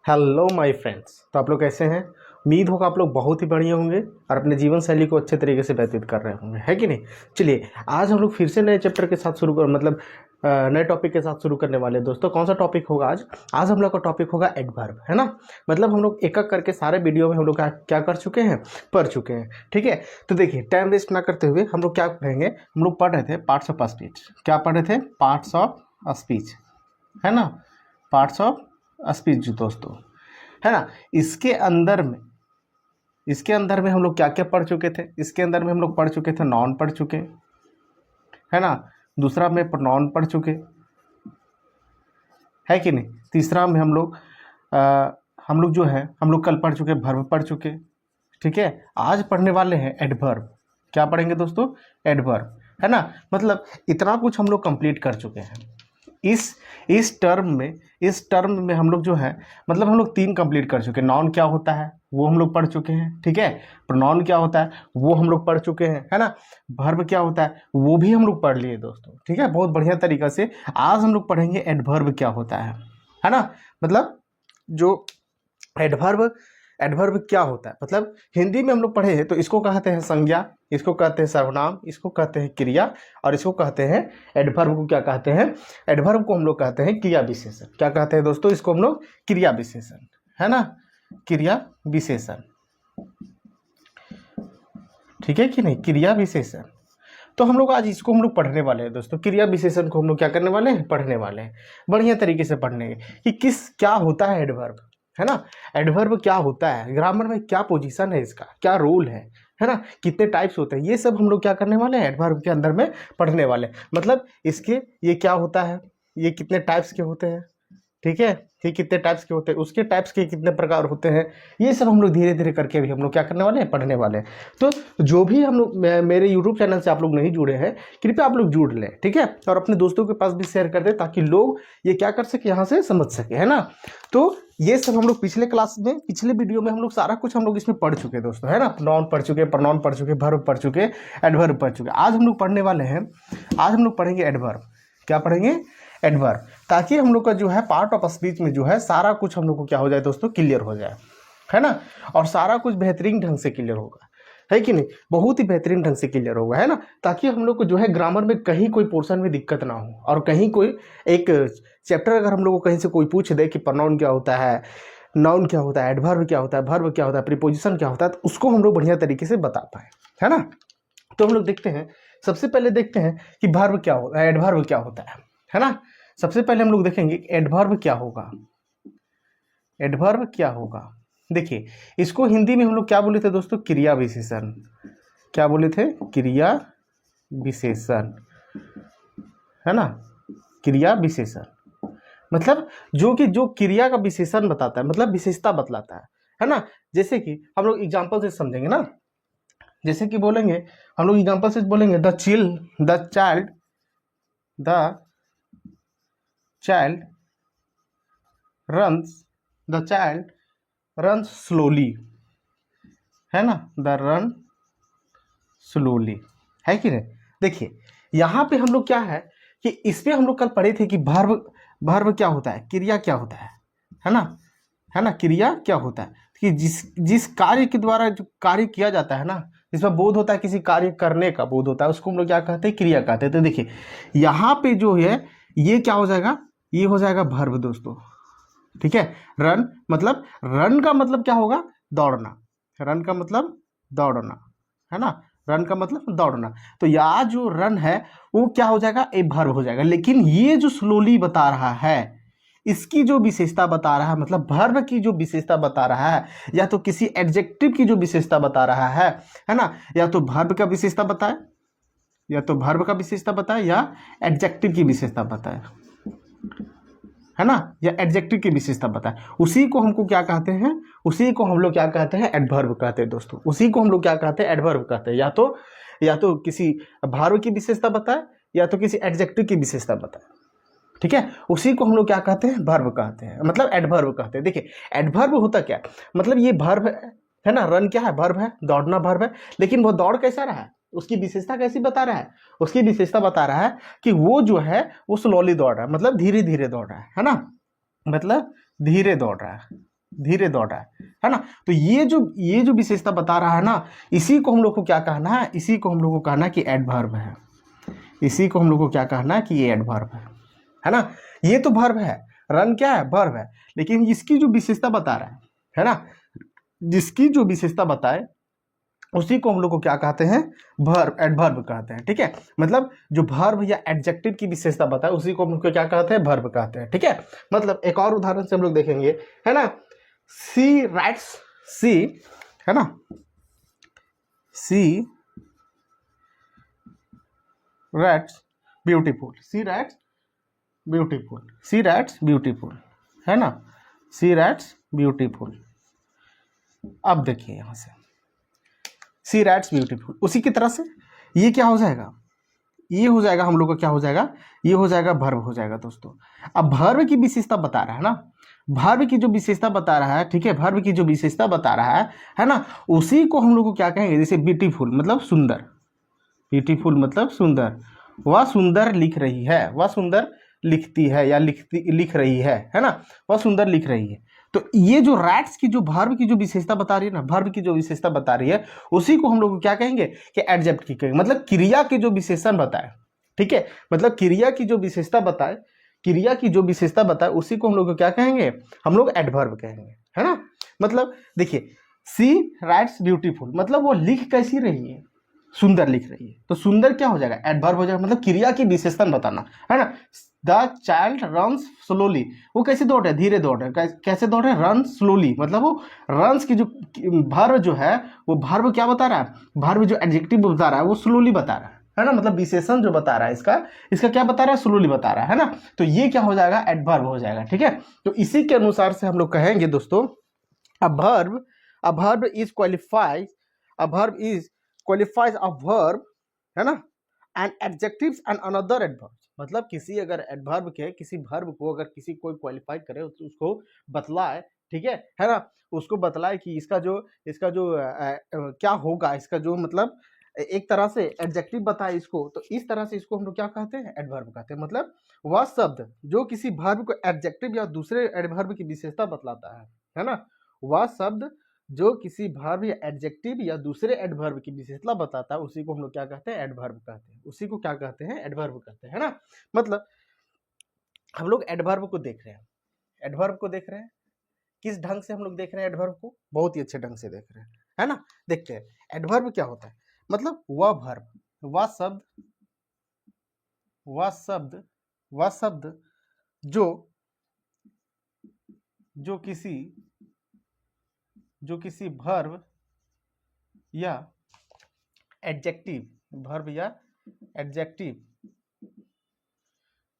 Hello my friends. तो आप लोग कैसे हैं? उम्मीद होगा आप लोग बहुत ही बढ़िया होंगे और अपने जीवन शैली को अच्छे तरीके से व्यतीत कर रहे होंगे, है कि नहीं। चलिए आज हम लोग फिर से नए चैप्टर के साथ शुरू कर नए टॉपिक के साथ शुरू करने वाले हैं। दोस्तों कौन सा टॉपिक होगा आज? आज हम लोग का टॉपिक होगा एडवर्ब, है ना। मतलब हम लोग एक एक करके सारे वीडियो में हम लोग क्या कर चुके हैं, पढ़ चुके हैं। ठीक है, तो देखिए टाइम वेस्ट ना करते हुए हम लोग क्या पढ़ेंगे। हम लोग पढ़ रहे थे पार्ट्स ऑफ स्पीच। क्या पढ़ रहे थे? पार्ट्स ऑफ स्पीच, है ना। पार्ट्स ऑफ स्पीच दोस्तों, है ना। इसके अंदर में हम लोग क्या क्या पढ़ चुके थे? इसके अंदर में हम लोग पढ़ चुके थे नॉन पढ़ चुके, है ना। दूसरा में प्रोनाउन पढ़ चुके, है कि नहीं। तीसरा में हम लोग जो है हम लोग कल पढ़ चुके वर्ब पढ़ चुके। ठीक है, आज पढ़ने वाले हैं एडवर्ब। क्या पढ़ेंगे दोस्तों? एडवर्ब, है ना। मतलब इतना कुछ हम लोग कंप्लीट कर चुके हैं। इस टर्म में हम लोग जो है मतलब हम लोग 3 कंप्लीट कर चुके हैं। नॉन क्या होता है वो हम लोग पढ़ चुके हैं, ठीक है। प्रोनाउन क्या होता है वो हम लोग पढ़ चुके हैं, है ना। वर्ब क्या होता है वो भी हम लोग पढ़ लिए दोस्तों, ठीक है, बहुत बढ़िया तरीका से। आज हम लोग पढ़ेंगे एडवर्ब क्या होता है ना। मतलब जो एडवर्ब क्या होता है, मतलब हिंदी में हम लोग पढ़े हैं तो इसको कहते हैं संज्ञा, इसको कहते हैं सर्वनाम, इसको कहते हैं क्रिया, और इसको कहते हैं एडवर्ब को क्या कहते हैं? एडवर्ब को हम लोग कहते हैं क्रिया विशेषण। क्या कहते हैं दोस्तों? इसको हम लोग क्रिया विशेषण, है ना, क्रिया विशेषण। ठीक है कि नहीं, क्रिया विशेषण। तो हम लोग आज इसको हम लोग पढ़ने वाले हैं दोस्तों। क्रिया विशेषण को हम लोग क्या करने वाले हैं? पढ़ने वाले हैं। बढ़िया तरीके से पढ़ने कि क्या होता है एडवर्ब, है ना। एडवर्ब क्या होता है, ग्रामर में क्या पोजीशन है इसका, क्या रोल है ना, कितने टाइप्स होते हैं, ये सब हम लोग क्या करने वाले हैं एडवर्ब के अंदर में पढ़ने वाले हैं। मतलब इसके ये क्या होता है, ये कितने टाइप्स के होते हैं, ठीक है, ये कितने टाइप्स के होते हैं, उसके टाइप्स के कितने प्रकार होते हैं, ये सब हम लोग धीरे धीरे करके भी हम लोग क्या करने वाले हैं? पढ़ने वाले हैं। तो जो भी हम लोग मेरे यूट्यूब चैनल से आप लोग नहीं जुड़े हैं, कृपया आप लोग जुड़ लें, ठीक है, और अपने दोस्तों के पास भी शेयर कर दें ताकि लोग ये क्या कर सके, यहाँ से समझ सके, है ना। तो ये सब हम लोग पिछले वीडियो में हम लोग सारा कुछ हम लोग इसमें पढ़ चुके दोस्तों, है ना। नॉन पढ़ चुके, प्रोनाउन पढ़ चुके, वर्ब पढ़ चुके, एडवर्ब पढ़ चुके। आज हम लोग पढ़ने वाले हैं, आज हम लोग पढ़ेंगे एडवर्ब। क्या पढ़ेंगे? एडवर्ब, ताकि हम लोग का जो है पार्ट ऑफ स्पीच में जो है सारा कुछ हम लोग को क्या हो जाए दोस्तों? क्लियर हो जाए, है ना। और सारा कुछ बेहतरीन ढंग से क्लियर होगा, है कि नहीं, बहुत ही बेहतरीन ढंग से क्लियर होगा, है ना। ताकि हम लोग को जो है ग्रामर में कहीं कोई पोर्शन में दिक्कत ना हो, और कहीं कोई एक चैप्टर अगर हम लोग को कहीं से कोई पूछ दे कि प्रोनाउन क्या होता है, नाउन क्या होता है, एडवर्ब क्या होता है, वर्ब क्या होता है, प्रीपोजिशन क्या होता है, तो उसको हम लोग बढ़िया तरीके से बता पाए, है ना। तो हम लोग देखते हैं, सबसे पहले देखते हैं कि वर्ब क्या होता है, एडवर्ब क्या होता है ना। सबसे पहले हम लोग देखेंगे एडवर्ब क्या होगा। एडवर्ब क्या होगा, देखिए इसको हिंदी में हम लोग क्या बोले थे दोस्तों? क्रिया विशेषण। क्या बोले थे? क्रिया विशेषण, है ना, क्रिया विशेषण। मतलब जो क्रिया का विशेषण बताता है, मतलब विशेषता बतलाता है ना। जैसे कि हम लोग एग्जांपल से समझेंगे ना, जैसे कि बोलेंगे हम लोग एग्जांपल से बोलेंगे द चाइल्ड रन्स स्लोली, है ना, द रन स्लोली, है कि नहीं। देखिए यहाँ पे हम लोग क्या कि इस पे हम लोग कल पढ़े थे कि वर्ब क्या होता है, क्रिया क्या होता है ना, क्रिया क्या होता है कि जिस कार्य के द्वारा जो कार्य किया जाता है ना, जिसमें बोध होता है, किसी कार्य करने का बोध होता है, उसको हम लोग क्या कहते हैं? क्रिया कहते हैं। तो देखिए यहाँ पे जो है ये क्या हो जाएगा? ये हो जाएगा वर्ब दोस्तों, ठीक है। रन का मतलब क्या होगा? दौड़ना। रन का मतलब दौड़ना, है ना, रन का मतलब दौड़ना। तो यहाँ जो रन है वो क्या हो जाएगा? एक वर्ब हो जाएगा। लेकिन ये जो स्लोली बता रहा है, इसकी जो विशेषता बता रहा है, मतलब वर्ब की जो विशेषता बता रहा है, या तो किसी एडजेक्टिव की जो विशेषता बता रहा है ना, या तो वर्ब का विशेषता बताए, या एडजेक्टिव की विशेषता बताए, है ना, या एडजेक्टिव की विशेषता बताए, उसी को हमको क्या कहते हैं? उसी को हम लोग क्या कहते हैं? एडवर्ब कहते हैं दोस्तों। उसी को हम लोग क्या कहते हैं? एडवर्ब कहते हैं। या तो किसी वर्ब की विशेषता बताए, या तो किसी एडजेक्टिव की विशेषता बताए, ठीक है, उसी को हम लोग क्या कहते हैं? वर्ब कहते हैं, मतलब एडवर्ब कहते हैं। देखिए एडवर्ब होता क्या, मतलब ये वर्ब है ना, रन क्या है? वर्ब है, दौड़ना वर्ब है। लेकिन वो दौड़ कैसा रहा है, उसकी विशेषता कैसी बता रहा है? उसकी विशेषता बता रहा है कि वो जो है वो स्लोली दौड़ रहा है, मतलब धीरे धीरे दौड़ रहा है ना, मतलब धीरे दौड़ रहा है, धीरे दौड़ रहा है ना। तो ये जो विशेषता बता रहा है ना, इसी को हम लोग को क्या कहना है, इसी को हम लोग को कहना है कि एडवर्ब है। इसी को हम लोग को क्या कहना है कि ये एडवर्ब है ना। ये तो वर्ब है, रन क्या है, वर्ब है, लेकिन इसकी जो विशेषता बता रहा है ना, जिसकी जो विशेषता बताए उसी को हम लोग को क्या कहते हैं, वर्ब, एडवर्ब कहते हैं। ठीक है, मतलब जो वर्ब या एडजेक्टिव की विशेषता बताए उसी को हम लोग क्या कहते हैं, वर्ब कहते हैं। ठीक है, मतलब एक और उदाहरण से हम लोग देखेंगे, है ना। सी राइट्स, सी, है ना, सी राइट्स ब्यूटीफुल, सी राइट्स ब्यूटीफुल, सी राइट्स ब्यूटीफुल, है ना, सी राइट्स ब्यूटीफुल। अब देखिए यहां से सी राइट्स ब्यूटीफुल, उसी की तरह से ये क्या हो जाएगा, ये हो जाएगा हम लोग का क्या हो जाएगा, ये हो जाएगा वर्ब हो जाएगा दोस्तों। अब वर्ब की विशेषता बता रहा है ना, वर्ब की जो विशेषता बता रहा है, ठीक है, वर्ब की जो विशेषता बता रहा है ना, उसी को हम लोग को क्या कहेंगे, जैसे ब्यूटीफुल मतलब सुंदर, ब्यूटीफुल मतलब सुंदर, वह सुंदर लिख रही है, वह सुंदर लिखती है या लिख रही है ना, वह सुंदर लिख रही है। तो ये जो राइट्स की जो वर्ब की जो विशेषता बता रही है ना, वर्ब की जो विशेषता बता रही है, उसी को हम लोग क्या कहेंगे कि एडजेक्ट की कहेंगे, मतलब क्रिया के जो विशेषण बताए। ठीक है, मतलब क्रिया की जो विशेषता बताए, क्रिया की जो विशेषता बताए उसी को हम लोग क्या कहेंगे, हम लोग एडवर्ब कहेंगे, है ना। मतलब देखिए, सी राइट्स ब्यूटीफुल मतलब वो लिख कैसी रही है, सुंदर लिख रही है। तो सुंदर क्या हो जाएगा, एडवर्ब हो जाएगा, मतलब क्रिया की विशेषण बताना, है ना। द चाइल्ड रन्स स्लोली, वो कैसे दौड़ रहे हैं, धीरे दौड़ रहे हैं, कैसे दौड़ रहे हैं, रन स्लोली, मतलब वो रन्स की जो वर्ब जो है वो वर्ब क्या बता रहा है, वर्ब जो एडजेक्टिव बता रहा है वो स्लोली बता रहा है ना, मतलब विशेषण जो बता रहा है इसका क्या बता रहा है, स्लोली बता रहा है ना। तो ये क्या हो जाएगा, एडवर्ब हो जाएगा। ठीक है, तो इसी के अनुसार से हम लोग कहेंगे दोस्तों, a verb is qualifies, a verb is qualifies a verb, है ना, and adjectives and another adverb, मतलब किसी अगर एडवर्ब के किसी वर्ब को अगर किसी कोई क्वालिफाई करे तो उसको बतलाए, ठीक है ना, उसको बतलाए कि इसका जो क्या होगा, इसका जो मतलब एक तरह से एडजेक्टिव बताए इसको, तो इस तरह से इसको हम लोग क्या कहते हैं, एडवर्ब कहते हैं। मतलब वह शब्द जो किसी वर्ब को एडजेक्टिव या दूसरे एडवर्ब की विशेषता बतलाता है ना, वह शब्द जो किसी वर्ब या एडजेक्टिव या दूसरे एडवर्ब की विशेषता बताता है उसी को हम लोग क्या कहते हैं, एडवर्ब कहते हैं। उसी को क्या कहते हैं, एडवर्ब कहते हैं, है ना। मतलब हम लोग एडवर्ब को देख रहे हैं, एडवर्ब को देख रहे हैं, किस ढंग से हम लोग देख रहे हैं एडवर्ब को, बहुत ही अच्छे ढंग से देख रहे हैं, है ना। देखते हैं एडवर्ब क्या होता है, मतलब वह वर्ब, वह शब्द, वह शब्द, वह शब्द जो किसी वर्ब या एडजेक्टिव, वर्ब या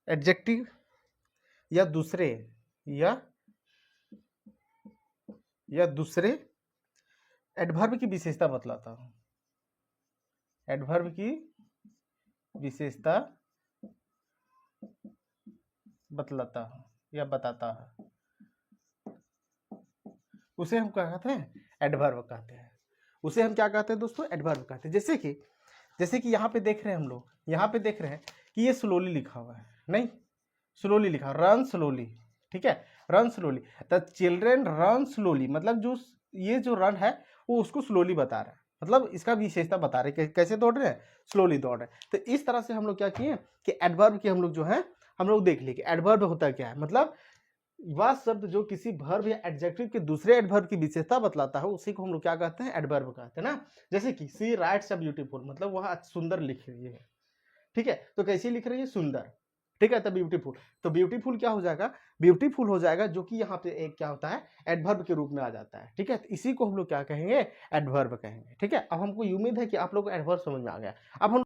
एडजेक्टिव या दूसरे एडवर्ब की विशेषता बतलाता हूं, एडवर्ब की विशेषता बतलाता हूं या बताता है, उसे हम क्या कहते हैं, एडवर्ब कहते हैं। उसे हम क्या कहते हैं दोस्तों, एडवर्ब कहते हैं। जैसे कि यहाँ पे देख रहे हैं हम लोग, यहाँ पे देख रहे हैं कि ये स्लोली लिखा हुआ है, नहीं स्लोली लिखा, रन स्लोली, ठीक है, run slowly, the children run slowly, मतलब जो ये जो रन है वो उसको स्लोली बता रहा है, मतलब इसका विशेषता बता रहे हैं, कैसे दौड़ रहे हैं, स्लोली दौड़ रहे हैं। तो इस तरह से हम लोग क्या किए कि एडवर्ब की हम लोग जो है हम लोग देख लिए कि एडवर्ब होता क्या है, मतलब वह शब्द जो किसी वर्ब या एडजेक्टिव के दूसरे एडवर्ब की विशेषता बतलाता है उसी को हम लोग क्या कहते हैं, एडवर्ब कहते हैं ना। जैसे कि सी राइट्स अ ब्यूटीफुल, मतलब वह सुंदर लिख रही है, ठीक है, तो कैसी लिख रही है, सुंदर, ठीक है। तो ब्यूटीफुल क्या हो जाएगा, ब्यूटीफुल हो जाएगा, जो कि यहाँ पे एक क्या होता है, एडवर्ब के रूप में आ जाता है, ठीक है। तो इसी को हम लोग क्या कहेंगे, एडवर्ब कहेंगे, ठीक है। अब हमको उम्मीद है कि आप लोग को एडवर्ब समझ में आ गया। अब हम